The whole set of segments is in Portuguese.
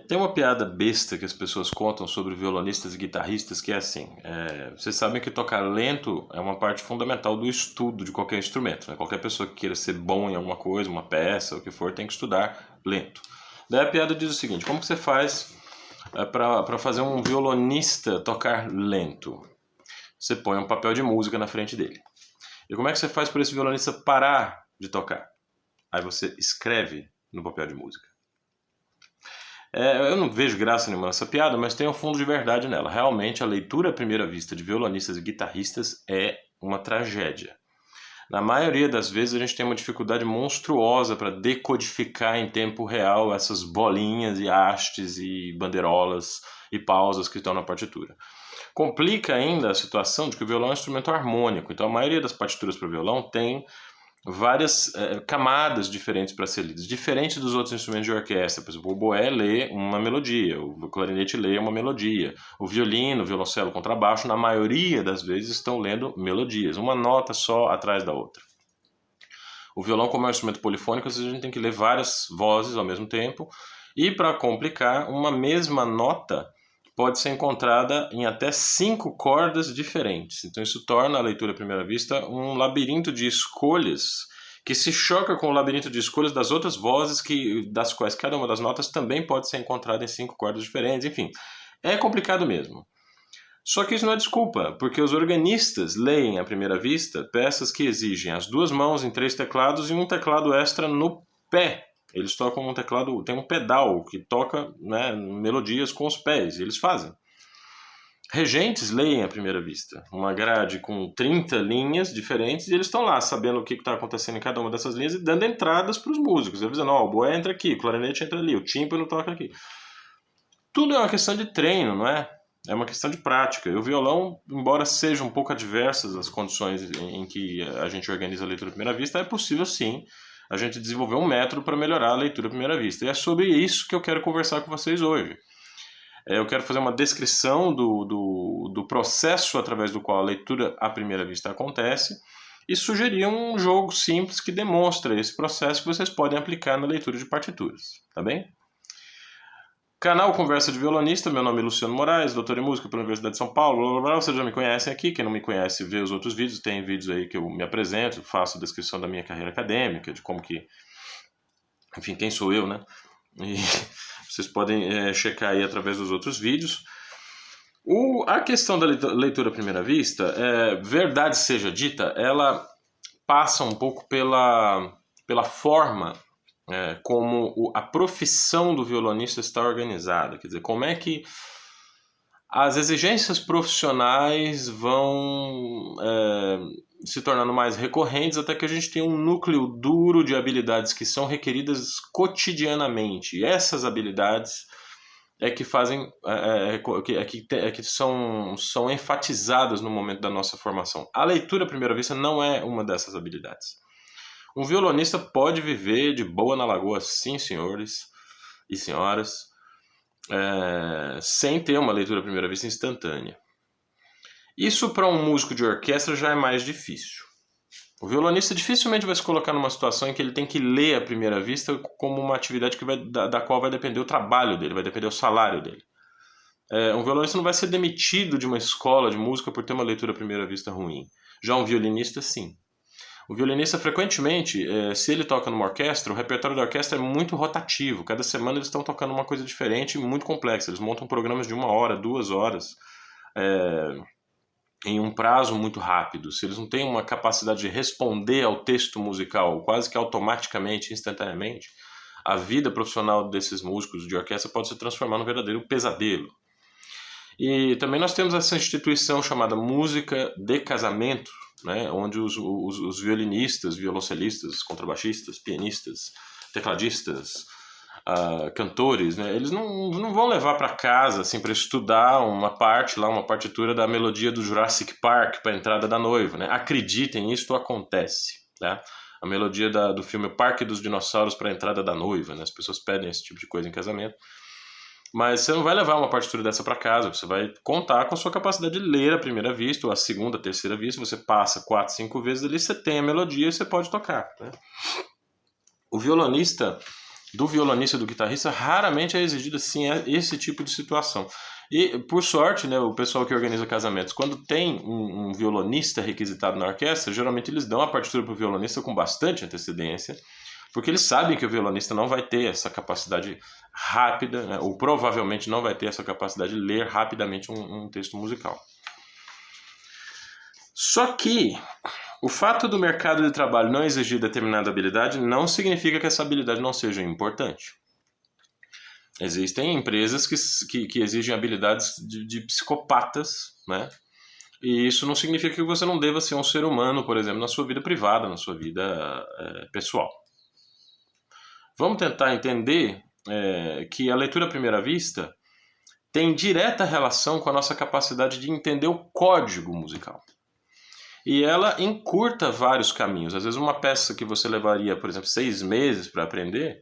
Tem uma piada besta que as pessoas contam sobre violonistas e guitarristas que é assim: vocês sabem que tocar lento é uma parte fundamental do estudo de qualquer instrumento, né? Qualquer pessoa que queira ser bom em alguma coisa, uma peça, o que for, tem que estudar lento. Daí a piada diz o seguinte: como que você faz para fazer um violonista tocar lento? Você põe um papel de música na frente dele. E como é que você faz para esse violonista parar de tocar? Aí você escreve no papel de música. Eu não vejo graça nenhuma nessa piada, mas tem um fundo de verdade nela. Realmente, a leitura à primeira vista de violonistas e guitarristas é uma tragédia. Na maioria das vezes, a gente tem uma dificuldade monstruosa para decodificar em tempo real essas bolinhas e hastes e bandeirolas e pausas que estão na partitura. Complica ainda a situação de que o violão é um instrumento harmônico, então a maioria das partituras para violão tem várias camadas diferentes para ser lidas, diferente dos outros instrumentos de orquestra. Por exemplo, o oboé lê uma melodia, o clarinete lê uma melodia, o violino, o violoncelo, o contrabaixo, na maioria das vezes estão lendo melodias, uma nota só atrás da outra. O violão, como é um instrumento polifônico, a gente tem que ler várias vozes ao mesmo tempo, e para complicar, uma mesma nota pode ser encontrada em até 5 cordas diferentes. Então isso torna a leitura à primeira vista um labirinto de escolhas que se choca com o labirinto de escolhas das outras vozes, das quais cada uma das notas também pode ser encontrada em 5 cordas diferentes. Enfim, é complicado mesmo. Só que isso não é desculpa, porque os organistas leem à primeira vista peças que exigem as 2 mãos em 3 teclados e um teclado extra no pé. Eles tocam um teclado, tem um pedal que toca, né, melodias com os pés, e eles fazem. Regentes leem à primeira vista uma grade com 30 linhas diferentes, e eles estão lá sabendo o que está acontecendo em cada uma dessas linhas e dando entradas para os músicos. Eles dizem, o boé entra aqui, o clarinete entra ali, o tímpano toca aqui. Tudo é uma questão de treino, não é? É uma questão de prática. E o violão, embora sejam um pouco adversas as condições em que a gente organiza a leitura à primeira vista, é possível sim a gente desenvolver um método para melhorar a leitura à primeira vista. E é sobre isso que eu quero conversar com vocês hoje. Eu quero fazer uma descrição do processo através do qual a leitura à primeira vista acontece e sugerir um jogo simples que demonstra esse processo que vocês podem aplicar na leitura de partituras. Tá bem? Canal Conversa de Violonista, meu nome é Luciano Moraes, doutor em música pela Universidade de São Paulo. Vocês já me conhecem aqui, quem não me conhece vê os outros vídeos, tem vídeos aí que eu me apresento, faço a descrição da minha carreira acadêmica, de como que, enfim, quem sou eu, né? E vocês podem checar aí através dos outros vídeos. A questão da leitura à primeira vista, verdade seja dita, ela passa um pouco pela forma como a profissão do violonista está organizada. Quer dizer, como é que as exigências profissionais vão se tornando mais recorrentes até que a gente tem um núcleo duro de habilidades que são requeridas cotidianamente. E essas habilidades que fazem, que são enfatizadas no momento da nossa formação. A leitura à primeira vista não é uma dessas habilidades. Um violonista pode viver de boa na lagoa, sim, senhores e senhoras, sem ter uma leitura à primeira vista instantânea. Isso para um músico de orquestra já é mais difícil. O violonista dificilmente vai se colocar numa situação em que ele tem que ler à primeira vista como uma atividade da qual vai depender o trabalho dele, vai depender o salário dele. Um violonista não vai ser demitido de uma escola de música por ter uma leitura à primeira vista ruim. Já um violinista, sim. O violinista, frequentemente, se ele toca numa orquestra, o repertório da orquestra é muito rotativo. Cada semana eles estão tocando uma coisa diferente e muito complexa. Eles montam programas de 1 hora, 2 horas, em um prazo muito rápido. Se eles não têm uma capacidade de responder ao texto musical quase que automaticamente, instantaneamente, a vida profissional desses músicos de orquestra pode se transformar num verdadeiro pesadelo. E também nós temos essa instituição chamada música de casamento, né, onde os violinistas, violoncelistas, contrabaixistas, pianistas, tecladistas, cantores, né, eles não vão levar para casa assim, para estudar uma partitura da melodia do Jurassic Park para a entrada da noiva. Né? Acreditem, isso acontece. Tá? A melodia do filme Parque dos Dinossauros para a entrada da noiva. Né? As pessoas pedem esse tipo de coisa em casamento. Mas você não vai levar uma partitura dessa para casa, você vai contar com a sua capacidade de ler à primeira vista, ou à segunda, terceira vista, você passa 4, 5 vezes ali, você tem a melodia e você pode tocar. Né? O violonista do violonista e do guitarrista, raramente é exigida sim esse tipo de situação. E, por sorte, né, o pessoal que organiza casamentos, quando tem um violonista requisitado na orquestra, geralmente eles dão a partitura para o violonista com bastante antecedência, porque eles sabem que o violonista não vai ter essa capacidade rápida, né, ou provavelmente não vai ter essa capacidade de ler rapidamente um texto musical. Só que o fato do mercado de trabalho não exigir determinada habilidade não significa que essa habilidade não seja importante. Existem empresas que exigem habilidades de psicopatas, né? E isso não significa que você não deva ser um ser humano, por exemplo, na sua vida privada, na sua vida pessoal. Vamos tentar entender que a leitura à primeira vista tem direta relação com a nossa capacidade de entender o código musical. E ela encurta vários caminhos. Às vezes uma peça que você levaria, por exemplo, 6 meses para aprender,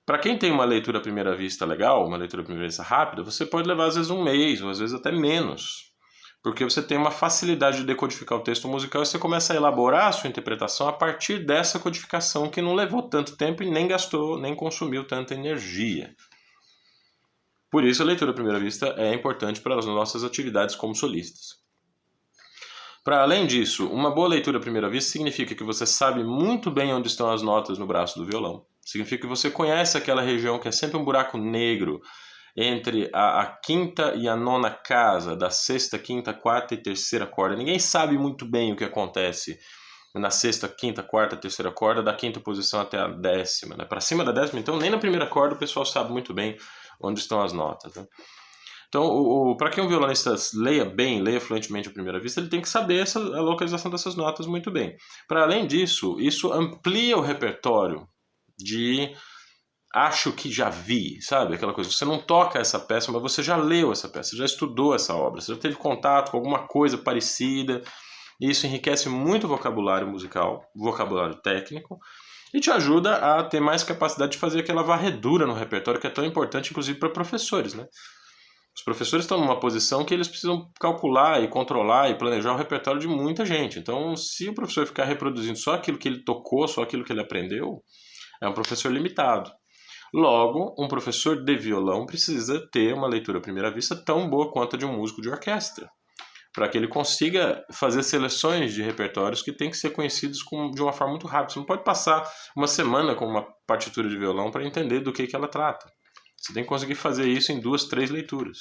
para quem tem uma leitura à primeira vista legal, uma leitura à primeira vista rápida, você pode levar às vezes 1 mês, ou às vezes até menos. Porque você tem uma facilidade de decodificar o texto musical e você começa a elaborar a sua interpretação a partir dessa codificação que não levou tanto tempo e nem gastou, nem consumiu tanta energia. Por isso a leitura à primeira vista é importante para as nossas atividades como solistas. Para além disso, uma boa leitura à primeira vista significa que você sabe muito bem onde estão as notas no braço do violão. Significa que você conhece aquela região que é sempre um buraco negro entre a quinta e a nona casa, da sexta, quinta, quarta e terceira corda. Ninguém sabe muito bem o que acontece na sexta, quinta, quarta, terceira corda, da quinta posição até a 10ª. Né? Para cima da 10ª, então, nem na primeira corda o pessoal sabe muito bem onde estão as notas. Né? Então, para que um violonista leia fluentemente à primeira vista, ele tem que saber a localização dessas notas muito bem. Para além disso, isso amplia o repertório de acho que já vi, sabe? Aquela coisa, você não toca essa peça, mas você já leu essa peça, já estudou essa obra, você já teve contato com alguma coisa parecida, e isso enriquece muito o vocabulário musical, vocabulário técnico, e te ajuda a ter mais capacidade de fazer aquela varredura no repertório que é tão importante, inclusive para professores, né? Os professores estão numa posição que eles precisam calcular e controlar e planejar o repertório de muita gente. Então, se o professor ficar reproduzindo só aquilo que ele tocou, só aquilo que ele aprendeu, é um professor limitado. Logo, um professor de violão precisa ter uma leitura à primeira vista tão boa quanto a de um músico de orquestra, para que ele consiga fazer seleções de repertórios que têm que ser conhecidos de uma forma muito rápida. Você não pode passar uma semana com uma partitura de violão para entender do que ela trata. Você tem que conseguir fazer isso em 2, 3 leituras.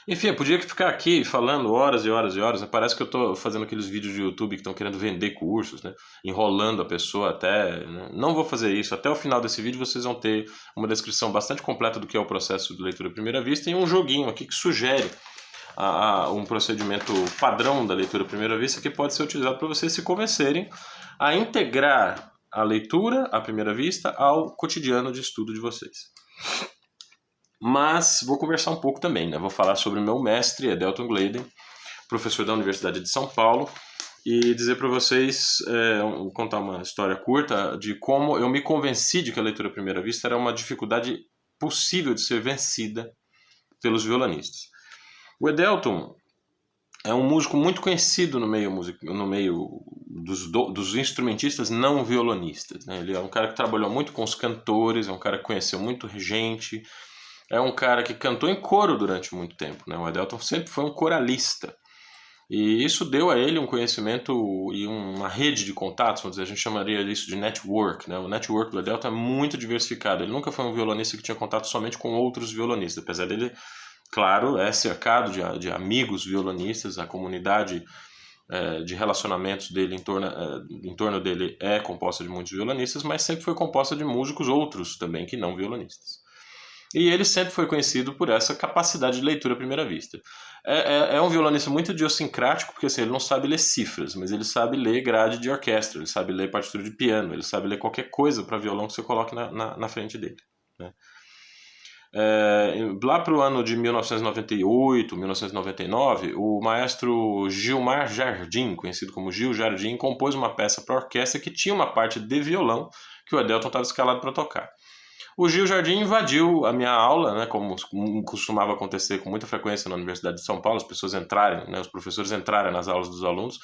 Enfim, eu podia ficar aqui falando horas e horas e horas. Parece que eu estou fazendo aqueles vídeos de YouTube que estão querendo vender cursos, né? Enrolando a pessoa até... Né? Não vou fazer isso. Até o final desse vídeo vocês vão ter uma descrição bastante completa do que é o processo de leitura à primeira vista e um joguinho aqui que sugere um procedimento padrão da leitura à primeira vista que pode ser utilizado para vocês se convencerem a integrar a leitura à primeira vista ao cotidiano de estudo de vocês. Mas vou conversar um pouco também, né? Vou falar sobre o meu mestre, Edelton Gleiden, professor da Universidade de São Paulo, e dizer para vocês, contar uma história curta de como eu me convenci de que a leitura à primeira vista era uma dificuldade possível de ser vencida pelos violonistas. O Edelton é um músico muito conhecido no meio dos instrumentistas não violonistas, né? Ele é um cara que trabalhou muito com os cantores, é um cara que conheceu muito gente, é um cara que cantou em coro durante muito tempo, né? O Edelton sempre foi um coralista. E isso deu a ele um conhecimento e uma rede de contatos, vamos dizer, a gente chamaria isso de network, né? O network do Edelton é muito diversificado. Ele nunca foi um violonista que tinha contato somente com outros violonistas, apesar dele, claro, é cercado de amigos violonistas, a comunidade de relacionamentos dele em torno dele é composta de muitos violonistas, mas sempre foi composta de músicos outros também que não violonistas. E ele sempre foi conhecido por essa capacidade de leitura à primeira vista. É um violonista muito idiosincrático, porque assim, ele não sabe ler cifras, mas ele sabe ler grade de orquestra, ele sabe ler partitura de piano, ele sabe ler qualquer coisa para violão que você coloque na frente dele. Né? Lá para o ano de 1998, 1999, o maestro Gilmar Jardim, conhecido como Gil Jardim, compôs uma peça para orquestra que tinha uma parte de violão que o Edelton estava escalado para tocar. O Gil Jardim invadiu a minha aula, né, como costumava acontecer com muita frequência na Universidade de São Paulo, as pessoas entrarem, né, os professores entrarem nas aulas dos alunos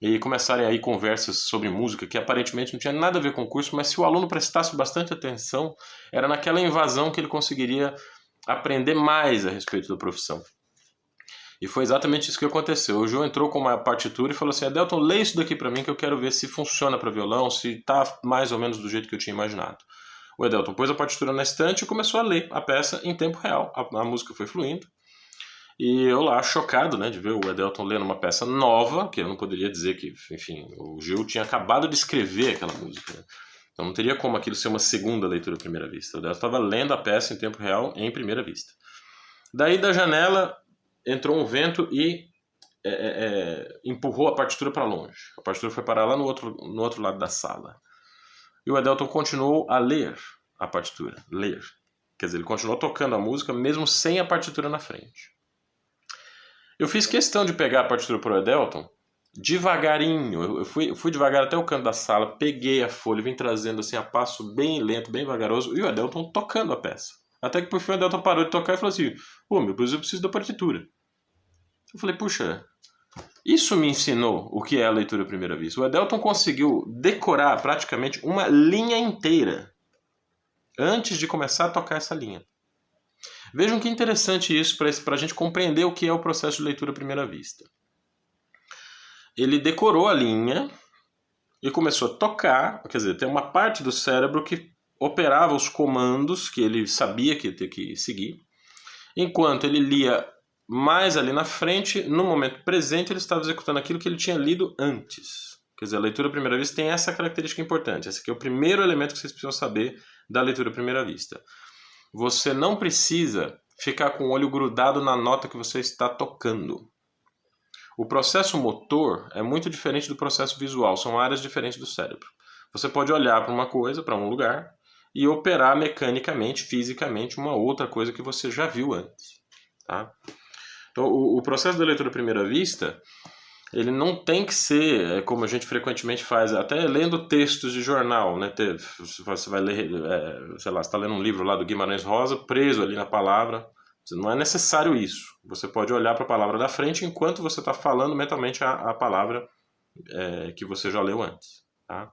e começarem aí conversas sobre música que aparentemente não tinha nada a ver com o curso, mas se o aluno prestasse bastante atenção, era naquela invasão que ele conseguiria aprender mais a respeito da profissão. E foi exatamente isso que aconteceu. O João entrou com uma partitura e falou assim: Adelton, lê isso daqui para mim que eu quero ver se funciona para violão, se tá mais ou menos do jeito que eu tinha imaginado. O Adelton pôs a partitura na estante e começou a ler a peça em tempo real. A música foi fluindo. E eu lá, chocado, né, de ver o Adelton lendo uma peça nova, que eu não poderia dizer que, enfim, o Gil tinha acabado de escrever aquela música, né? Então não teria como aquilo ser uma segunda leitura à primeira vista. O Adelton estava lendo a peça em tempo real em primeira vista. Daí da janela entrou um vento e empurrou a partitura para longe. A partitura foi parar lá no outro lado da sala. E o Adelton continuou a ler a partitura. Ler. Quer dizer, ele continuou tocando a música mesmo sem a partitura na frente. Eu fiz questão de pegar a partitura para o Adelton devagarinho. Eu fui devagar até o canto da sala, peguei a folha, vim trazendo assim a passo bem lento, bem vagaroso, e o Adelton tocando a peça. Até que por fim o Adelton parou de tocar e falou assim: "Pô, meu, eu preciso da partitura." Eu falei: "Puxa, isso me ensinou o que é a leitura à primeira vista." O Adelton conseguiu decorar praticamente uma linha inteira antes de começar a tocar essa linha. Vejam que interessante isso para a gente compreender o que é o processo de leitura à primeira vista. Ele decorou a linha e começou a tocar, quer dizer, tem uma parte do cérebro que operava os comandos que ele sabia que ia ter que seguir, enquanto ele lia mais ali na frente, no momento presente ele estava executando aquilo que ele tinha lido antes. Quer dizer, a leitura à primeira vista tem essa característica importante. Esse aqui é o primeiro elemento que vocês precisam saber da leitura à primeira vista. Você não precisa ficar com o olho grudado na nota que você está tocando. O processo motor é muito diferente do processo visual, são áreas diferentes do cérebro. Você pode olhar para uma coisa, para um lugar, e operar mecanicamente, fisicamente, uma outra coisa que você já viu antes. Tá? Então, o processo da leitura à primeira vista, ele não tem que ser, como a gente frequentemente faz, até lendo textos de jornal, né? Você vai ler, sei lá, você está lendo um livro lá do Guimarães Rosa, preso ali na palavra. Não é necessário isso. Você pode olhar para a palavra da frente enquanto você está falando mentalmente a palavra que você já leu antes. Tá?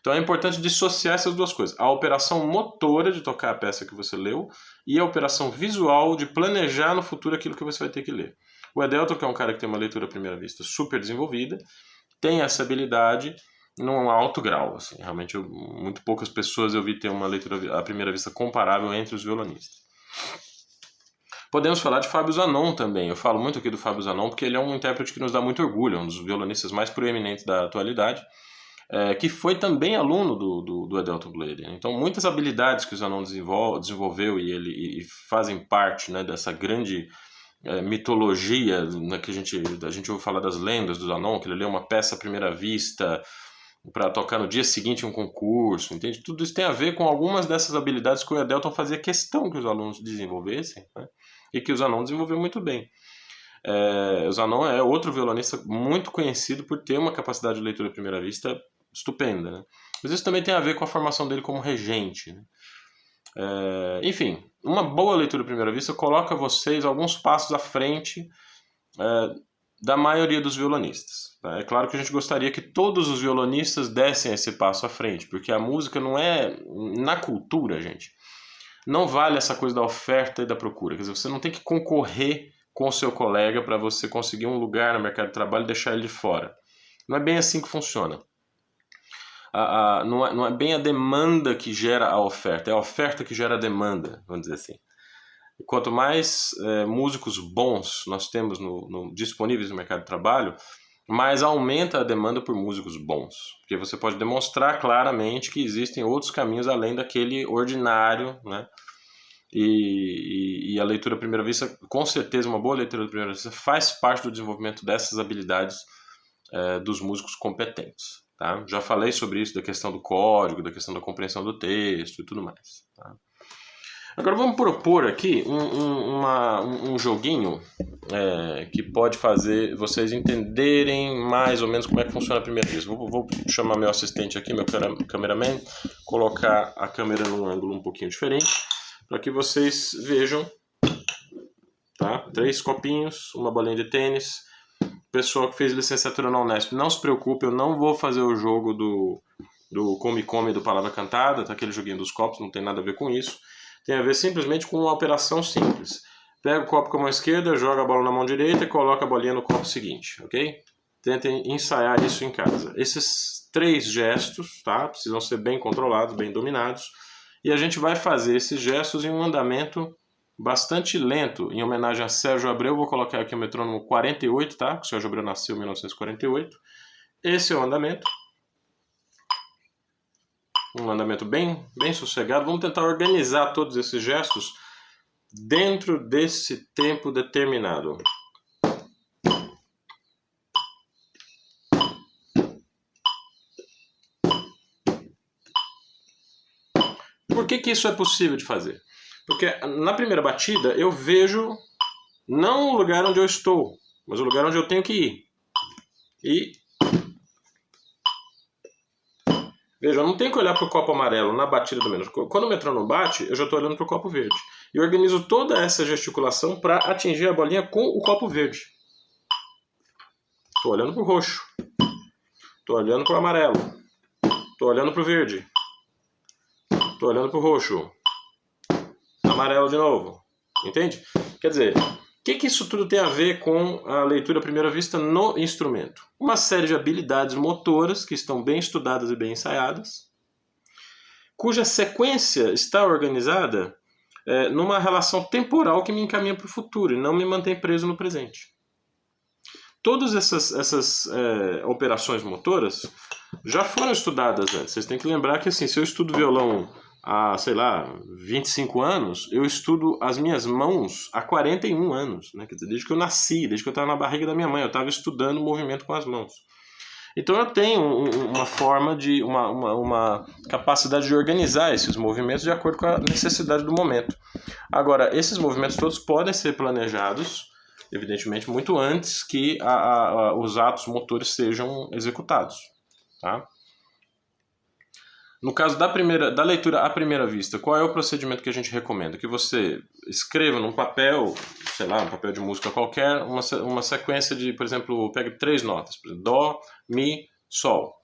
Então é importante dissociar essas duas coisas. A operação motora de tocar a peça que você leu e a operação visual de planejar no futuro aquilo que você vai ter que ler. O Adelton, que é um cara que tem uma leitura à primeira vista super desenvolvida, tem essa habilidade num alto grau. Assim. Realmente, muito poucas pessoas eu vi ter uma leitura à primeira vista comparável entre os violonistas. Podemos falar de Fábio Zanon também. Eu falo muito aqui do Fábio Zanon porque ele é um intérprete que nos dá muito orgulho, um dos violonistas mais proeminentes da atualidade, que foi também aluno do Adelton Blayden. Então, muitas habilidades que o Zanon desenvolveu e fazem parte, né, dessa grande mitologia, né, que a gente ouve falar das lendas do Zanon, que ele leu uma peça à primeira vista para tocar no dia seguinte em um concurso, entende? Tudo isso tem a ver com algumas dessas habilidades que o Adelton fazia questão que os alunos desenvolvessem, né? E que o Zanon desenvolveu muito bem. O Zanon é outro violonista muito conhecido por ter uma capacidade de leitura à primeira vista estupenda, né? Mas isso também tem a ver com a formação dele como regente, né? Enfim, uma boa leitura à primeira vista coloca vocês alguns passos à frente da maioria dos violonistas. Tá? É claro que a gente gostaria que todos os violonistas dessem esse passo à frente, porque a música não é... Na cultura, gente, não vale essa coisa da oferta e da procura. Quer dizer, você não tem que concorrer com o seu colega para você conseguir um lugar no mercado de trabalho e deixar ele de fora. Não é bem assim que funciona. Não é bem a demanda que gera a oferta, é a oferta que gera a demanda, vamos dizer assim. E quanto mais músicos bons nós temos disponíveis no mercado de trabalho, mais aumenta a demanda por músicos bons. Porque você pode demonstrar claramente que existem outros caminhos além daquele ordinário, né? E a leitura à primeira vista, com certeza, uma boa leitura à primeira vista faz parte do desenvolvimento dessas habilidades dos músicos competentes. Tá? Já falei sobre isso, da questão do código, da questão da compreensão do texto e tudo mais. Tá? Agora vamos propor aqui um joguinho que pode fazer vocês entenderem mais ou menos como é que funciona a primeira vez. Vou chamar meu assistente aqui, meu cameraman, colocar a câmera num ângulo um pouquinho diferente, para que vocês vejam, tá? 3 copinhos, uma bolinha de tênis. pessoal que fez licenciatura na Unesp, não se preocupe, eu não vou fazer o jogo do come-come do Palavra Cantada, tá? Aquele joguinho dos copos, não tem nada a ver com isso. Tem a ver simplesmente com uma operação simples. Pega o copo com a mão esquerda, joga a bola na mão direita e coloca a bolinha no copo seguinte, ok? Tentem ensaiar isso em casa. Esses 3 gestos, tá? Precisam ser bem controlados, bem dominados. E a gente vai fazer esses gestos em um andamento bastante lento. Em homenagem a Sérgio Abreu, vou colocar aqui o metrônomo 48, tá? O Sérgio Abreu nasceu em 1948. Esse é o andamento. Um andamento bem sossegado. Vamos tentar organizar todos esses gestos dentro desse tempo determinado. Por que isso é possível de fazer? Porque na primeira batida eu vejo não o lugar onde eu estou, mas o lugar onde eu tenho que ir. E veja, eu não tenho que olhar para o copo amarelo na batida do menos. Quando o metrônomo bate, eu já estou olhando para o copo verde. E organizo toda essa gesticulação para atingir a bolinha com o copo verde. Estou olhando para o roxo. Estou olhando para o amarelo. Estou olhando para o verde. Estou olhando para o roxo. Amarelo de novo. Entende? Quer dizer, o que isso tudo tem a ver com a leitura à primeira vista no instrumento? Uma série de habilidades motoras que estão bem estudadas e bem ensaiadas, cuja sequência está organizada numa relação temporal que me encaminha para o futuro e não me mantém preso no presente. Todas essas operações motoras já foram estudadas antes. Vocês têm que lembrar que assim, se eu estudo violão há, sei lá, 25 anos, eu estudo as minhas mãos há 41 anos, né? Quer dizer, desde que eu nasci, desde que eu estava na barriga da minha mãe, eu estava estudando o movimento com as mãos. Então eu tenho uma forma de, uma capacidade de organizar esses movimentos de acordo com a necessidade do momento. Agora, esses movimentos todos podem ser planejados, evidentemente, muito antes que os atos motores sejam executados, tá? No caso da leitura à primeira vista, qual é o procedimento que a gente recomenda? Que você escreva num papel, sei lá, um papel de música qualquer, uma sequência de, por exemplo, pegue 3 notas, por exemplo, Dó, Mi, Sol.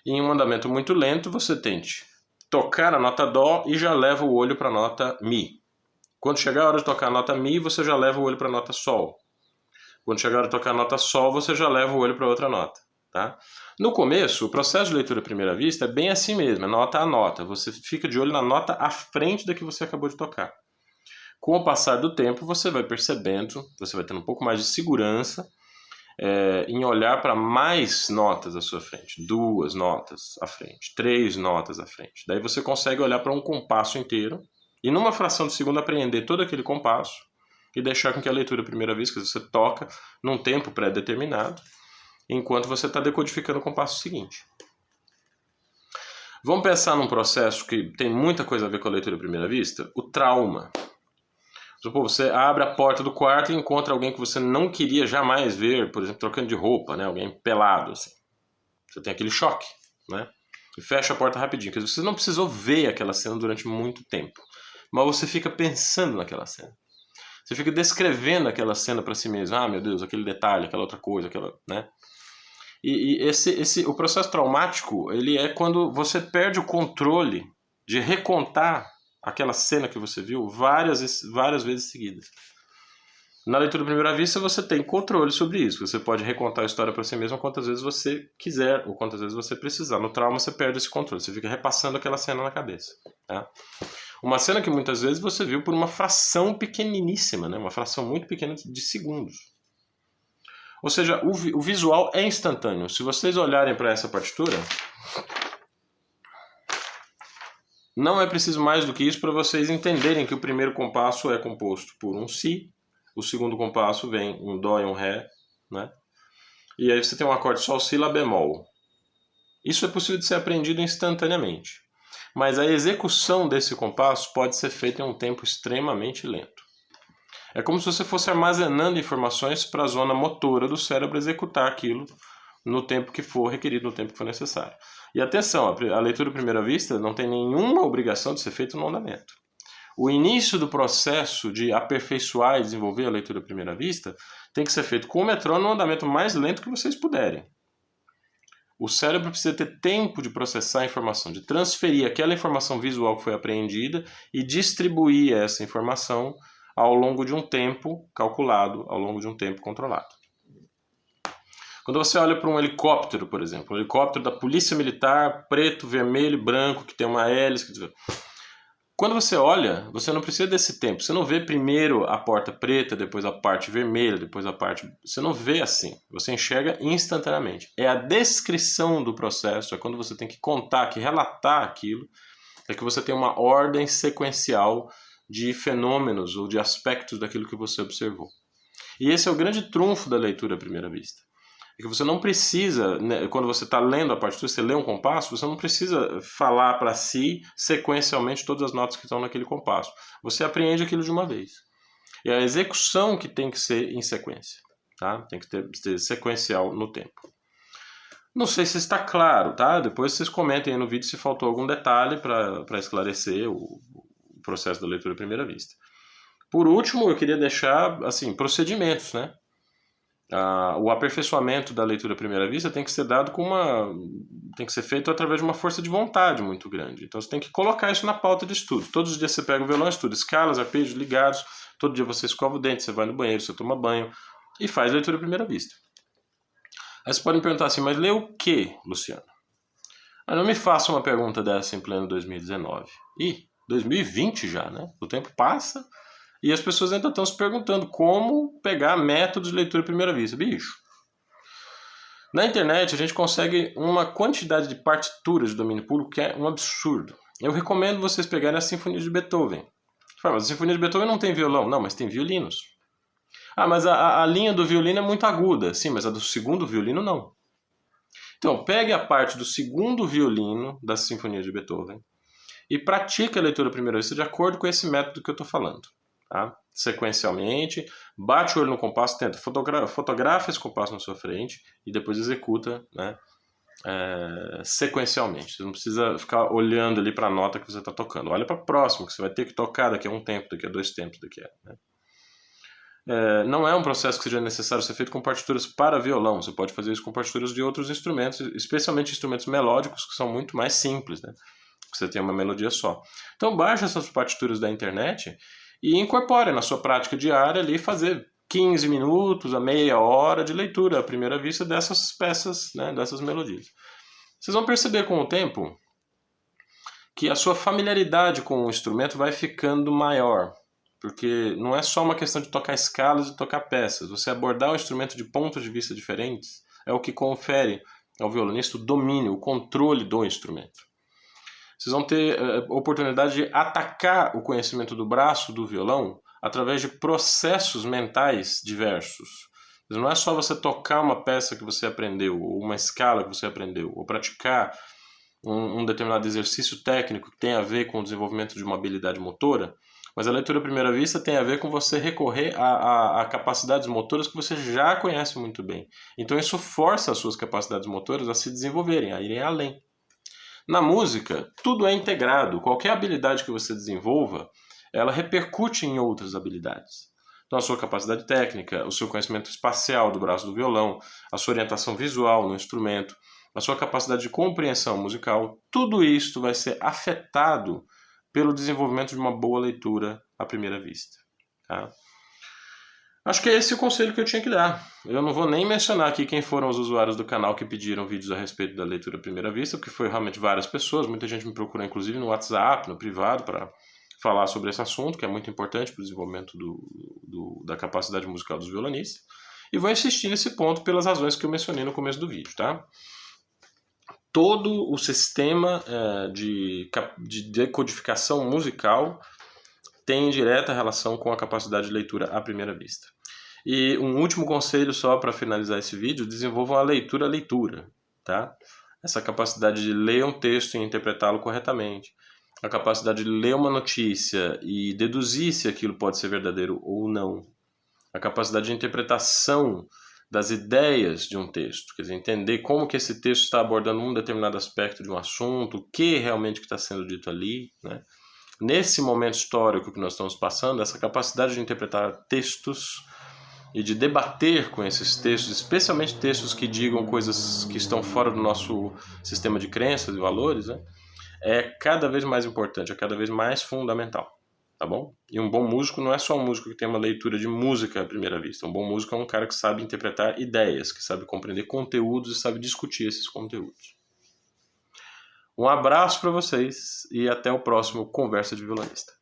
E em um andamento muito lento, você tente tocar a nota Dó e já leva o olho para a nota Mi. Quando chegar a hora de tocar a nota Mi, você já leva o olho para a nota Sol. Quando chegar a hora de tocar a nota Sol, você já leva o olho para outra nota. Tá? No começo, o processo de leitura à primeira vista é bem assim mesmo, é nota a nota. Você fica de olho na nota à frente da que você acabou de tocar. Com o passar do tempo, você vai percebendo, você vai tendo um pouco mais de segurança em olhar para mais notas à sua frente. 2 notas à frente, 3 notas à frente. Daí você consegue olhar para um compasso inteiro e numa fração de segundo apreender todo aquele compasso e deixar com que a leitura à primeira vista, que você toca num tempo pré-determinado, enquanto você está decodificando o compasso seguinte. Vamos pensar num processo que tem muita coisa a ver com a leitura à primeira vista, o trauma. Você abre a porta do quarto e encontra alguém que você não queria jamais ver, por exemplo, trocando de roupa, né? Alguém pelado, assim. Você tem aquele choque, né? E fecha a porta rapidinho. Quer dizer, você não precisou ver aquela cena durante muito tempo, mas você fica pensando naquela cena. Você fica descrevendo aquela cena para si mesmo. Ah, meu Deus, aquele detalhe, aquela outra coisa, aquela, né? E o processo traumático, ele é quando você perde o controle de recontar aquela cena que você viu várias vezes seguidas. Na leitura à primeira vista, você tem controle sobre isso. Você pode recontar a história para si mesmo quantas vezes você quiser ou quantas vezes você precisar. No trauma, você perde esse controle. Você fica repassando aquela cena na cabeça. Tá? Uma cena que muitas vezes você viu por uma fração pequeniníssima, né? Uma fração muito pequena de segundos. Ou seja, o visual é instantâneo. Se vocês olharem para essa partitura, não é preciso mais do que isso para vocês entenderem que o primeiro compasso é composto por um Si, o segundo compasso vem um Dó e um Ré, né? E aí você tem um acorde Sol, Si, Lá bemol. Isso é possível de ser aprendido instantaneamente. Mas a execução desse compasso pode ser feita em um tempo extremamente lento. É como se você fosse armazenando informações para a zona motora do cérebro executar aquilo no tempo que for requerido, no tempo que for necessário. E atenção, a leitura à primeira vista não tem nenhuma obrigação de ser feita no andamento. O início do processo de aperfeiçoar e desenvolver a leitura à primeira vista tem que ser feito com o metrônomo no andamento mais lento que vocês puderem. O cérebro precisa ter tempo de processar a informação, de transferir aquela informação visual que foi apreendida e distribuir essa informação ao longo de um tempo calculado, ao longo de um tempo controlado. Quando você olha para um helicóptero, por exemplo, um helicóptero da Polícia Militar, preto, vermelho e branco, que tem uma hélice. Quando você olha, você não precisa desse tempo. Você não vê primeiro a porta preta, depois a parte vermelha, depois a parte... Você não vê assim. Você enxerga instantaneamente. É a descrição do processo, é quando você tem que contar, que relatar aquilo, é que você tem uma ordem sequencial de fenômenos ou de aspectos daquilo que você observou. E esse é o grande trunfo da leitura à primeira vista. É que você não precisa, né, quando você está lendo a partitura, você lê um compasso, você não precisa falar para si sequencialmente todas as notas que estão naquele compasso. Você apreende aquilo de uma vez. É a execução que tem que ser em sequência. Tá? Tem que ter sequencial no tempo. Não sei se está claro, tá? Depois vocês comentem aí no vídeo se faltou algum detalhe para esclarecer o processo da leitura à primeira vista. Por último, eu queria deixar assim, procedimentos, né? O aperfeiçoamento da leitura à primeira vista tem que ser dado tem que ser feito através de uma força de vontade muito grande. Então você tem que colocar isso na pauta de estudo. Todos os dias você pega o violão e estuda escalas, arpejos, ligados. Todo dia você escova o dente, você vai no banheiro, você toma banho e faz leitura à primeira vista. Aí vocês podem perguntar assim, mas lê o que, Luciano? Não me faça uma pergunta dessa em pleno 2019. 2020 já, né? O tempo passa... E as pessoas ainda estão se perguntando como pegar métodos de leitura à primeira vista. Bicho, na internet a gente consegue uma quantidade de partituras de domínio público que é um absurdo. Eu recomendo vocês pegarem a Sinfonia de Beethoven. Mas a Sinfonia de Beethoven não tem violão. Não, mas tem violinos. Mas a linha do violino é muito aguda. Sim, mas a do segundo violino não. Então, pegue a parte do segundo violino da Sinfonia de Beethoven e pratique a leitura à primeira vista de acordo com esse método que eu estou falando. Tá? Sequencialmente, bate o olho no compasso, tenta, fotografa esse compasso na sua frente e depois executa, né, sequencialmente. Você não precisa ficar olhando ali para a nota que você está tocando. Olha para a próxima, que você vai ter que tocar daqui a um tempo, daqui a 2 tempos, né? Não é um processo que seja necessário ser feito com partituras para violão. Você pode fazer isso com partituras de outros instrumentos, especialmente instrumentos melódicos, que são muito mais simples, né? Você tem uma melodia só. Então baixe essas partituras da internet e incorpore na sua prática diária ali fazer 15 minutos a meia hora de leitura à primeira vista dessas peças, né, dessas melodias. Vocês vão perceber com o tempo que a sua familiaridade com o instrumento vai ficando maior, porque não é só uma questão de tocar escalas e tocar peças. Você abordar o instrumento de pontos de vista diferentes é o que confere ao violonista o domínio, o controle do instrumento. Vocês vão ter oportunidade de atacar o conhecimento do braço do violão através de processos mentais diversos. Não é só você tocar uma peça que você aprendeu, ou uma escala que você aprendeu, ou praticar um determinado exercício técnico que tem a ver com o desenvolvimento de uma habilidade motora, mas a leitura à primeira vista tem a ver com você recorrer a capacidades motoras que você já conhece muito bem. Então isso força as suas capacidades motoras a se desenvolverem, a irem além. Na música, tudo é integrado. Qualquer habilidade que você desenvolva, ela repercute em outras habilidades. Então, a sua capacidade técnica, o seu conhecimento espacial do braço do violão, a sua orientação visual no instrumento, a sua capacidade de compreensão musical, tudo isso vai ser afetado pelo desenvolvimento de uma boa leitura à primeira vista. Tá? Acho que é esse o conselho que eu tinha que dar. Eu não vou nem mencionar aqui quem foram os usuários do canal que pediram vídeos a respeito da leitura à primeira vista, porque foi realmente várias pessoas. Muita gente me procurou, inclusive, no WhatsApp, no privado, para falar sobre esse assunto, que é muito importante para o desenvolvimento da capacidade musical dos violonistas. E vou insistir nesse ponto pelas razões que eu mencionei no começo do vídeo, tá? Todo o sistema de decodificação musical tem direta relação com a capacidade de leitura à primeira vista. E um último conselho só para finalizar esse vídeo, desenvolvam a leitura, tá? Essa capacidade de ler um texto e interpretá-lo corretamente, a capacidade de ler uma notícia e deduzir se aquilo pode ser verdadeiro ou não, a capacidade de interpretação das ideias de um texto, quer dizer, entender como que esse texto está abordando um determinado aspecto de um assunto, o que realmente está sendo dito ali, né? nesse momento histórico que nós estamos passando, essa capacidade de interpretar textos e de debater com esses textos, especialmente textos que digam coisas que estão fora do nosso sistema de crenças e valores, né, é cada vez mais importante, é cada vez mais fundamental. Tá bom? E um bom músico não é só um músico que tem uma leitura de música à primeira vista. Um bom músico é um cara que sabe interpretar ideias, que sabe compreender conteúdos e sabe discutir esses conteúdos. Um abraço para vocês e até o próximo Conversa de Violonista.